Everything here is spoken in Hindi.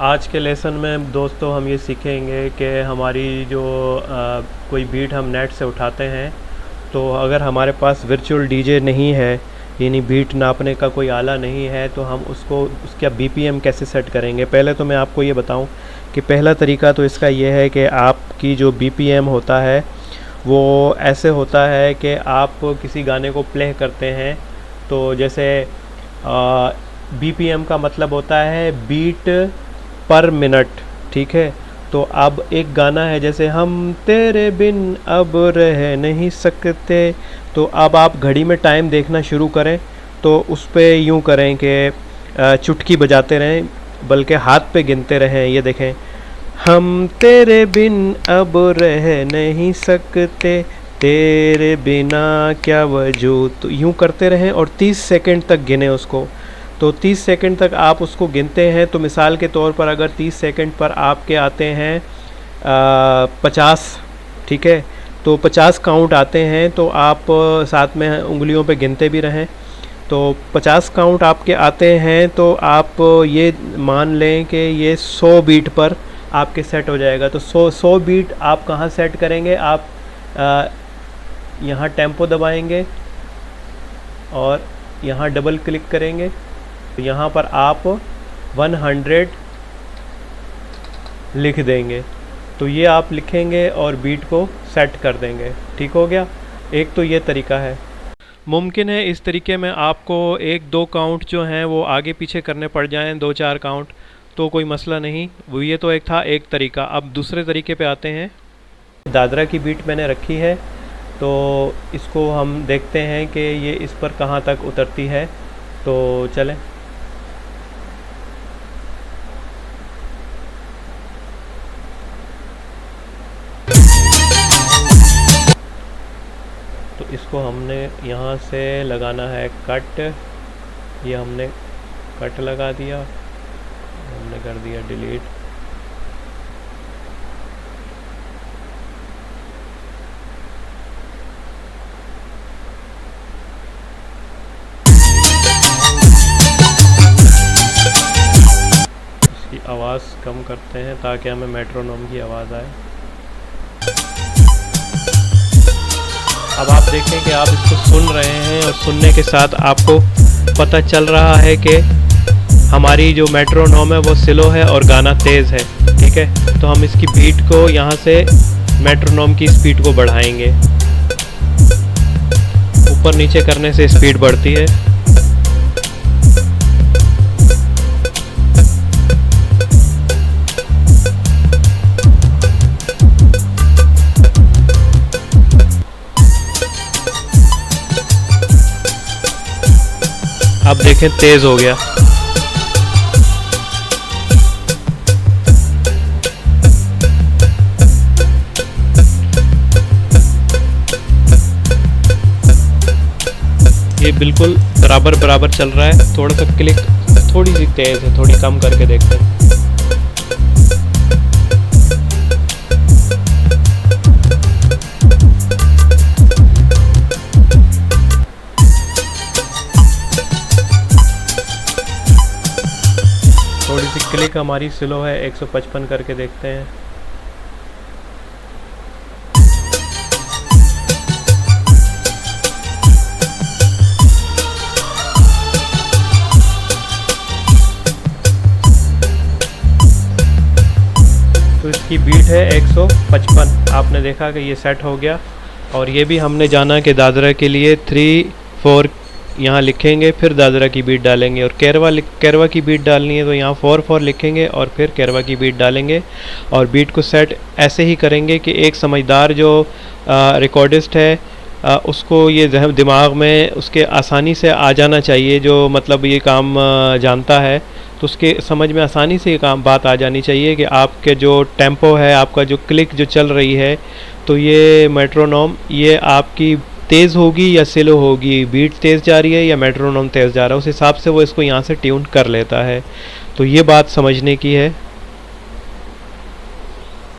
आज के लेसन में दोस्तों हम ये सीखेंगे कि हमारी जो कोई बीट हम नेट से उठाते हैं, तो अगर हमारे पास वर्चुअल डीजे नहीं है, यानी बीट नापने का कोई आला नहीं है, तो हम उसको उसका बीपीएम कैसे सेट करेंगे। पहले तो मैं आपको ये बताऊं कि पहला तरीका तो इसका ये है कि आपकी जो बीपीएम होता है वो ऐसे होता है कि आप किसी गाने को प्ले करते हैं, तो जैसे बीपीएम का मतलब होता है बीट पर मिनट, ठीक है। तो अब एक गाना है जैसे हम तेरे बिन अब रह नहीं सकते, तो अब आप घड़ी में टाइम देखना शुरू करें तो उस पर यूँ करें कि चुटकी बजाते रहें, बल्कि हाथ पे गिनते रहें। ये देखें, हम तेरे बिन अब रह नहीं सकते, तेरे बिना क्या वजूद, तो यूँ करते रहें और 30 सेकंड तक गिने उसको। तो 30 सेकंड तक आप उसको गिनते हैं, तो मिसाल के तौर पर अगर 30 सेकंड पर आपके आते हैं 50, ठीक है, तो 50 काउंट आते हैं, तो आप साथ में उंगलियों पे गिनते भी रहें। तो 50 काउंट आपके आते हैं तो आप ये मान लें कि ये 100 बीट पर आपके सेट हो जाएगा। तो 100 बीट आप कहाँ सेट करेंगे, आप यहाँ टेम्पो दबाएंगे और यहाँ डबल क्लिक करेंगे, तो यहाँ पर आप 100 लिख देंगे। तो ये आप लिखेंगे और बीट को सेट कर देंगे, ठीक हो गया। एक तो ये तरीका है। मुमकिन है इस तरीके में आपको 1-2 काउंट जो हैं वो आगे पीछे करने पड़ जाएं, 2-4 काउंट, तो कोई मसला नहीं। वो ये तो एक था एक तरीका। अब दूसरे तरीके पे आते हैं। दादरा की बीट मैंने रखी है, तो इसको हम देखते हैं कि ये इस पर कहाँ तक उतरती है। तो चलें, तो इसको हमने यहाँ से लगाना है कट। ये हमने कट लगा दिया, हमने कर दिया डिलीट। इसकी आवाज़ कम करते हैं ताकि हमें मेट्रोनोम की आवाज़ आए। अब आप देखें कि आप इसको सुन रहे हैं और सुनने के साथ आपको पता चल रहा है कि हमारी जो मेट्रोनोम है वो स्लो है और गाना तेज़ है, ठीक है। तो हम इसकी बीट को यहाँ से मेट्रोनोम की स्पीड को बढ़ाएंगे। ऊपर नीचे करने से स्पीड बढ़ती है। आप देखें तेज हो गया। ये बिल्कुल बराबर बराबर चल रहा है। थोड़ा सा क्लिक थोड़ी सी तेज है, थोड़ी कम करके देखते हैं। थोड़ी सी क्लिक हमारी स्लो है, 155 करके देखते हैं। तो इसकी बीट है 155। आपने देखा कि ये सेट हो गया। और ये भी हमने जाना कि दादरा के लिए 3-4 यहाँ लिखेंगे, फिर दादरा की बीट डालेंगे। और कैरवा की बीट डालनी है तो यहाँ 4-4 लिखेंगे और फिर कैरवा की बीट डालेंगे। और बीट को सेट ऐसे ही करेंगे कि एक समझदार जो रिकॉर्डिस्ट है उसको ये दिमाग में उसके आसानी से आ जाना चाहिए, जो मतलब ये काम जानता है, तो उसके समझ में आसानी से ये काम बात आ जानी चाहिए कि आपके जो टेम्पो है, आपका जो क्लिक जो चल रही है, तो ये मेट्रोनोम ये आपकी तेज़ होगी या स्लो होगी, बीट तेज़ जा रही है या मेट्रोनोम तेज़ जा रहा है, उस हिसाब से वो इसको यहाँ से ट्यून कर लेता है। तो ये बात समझने की है।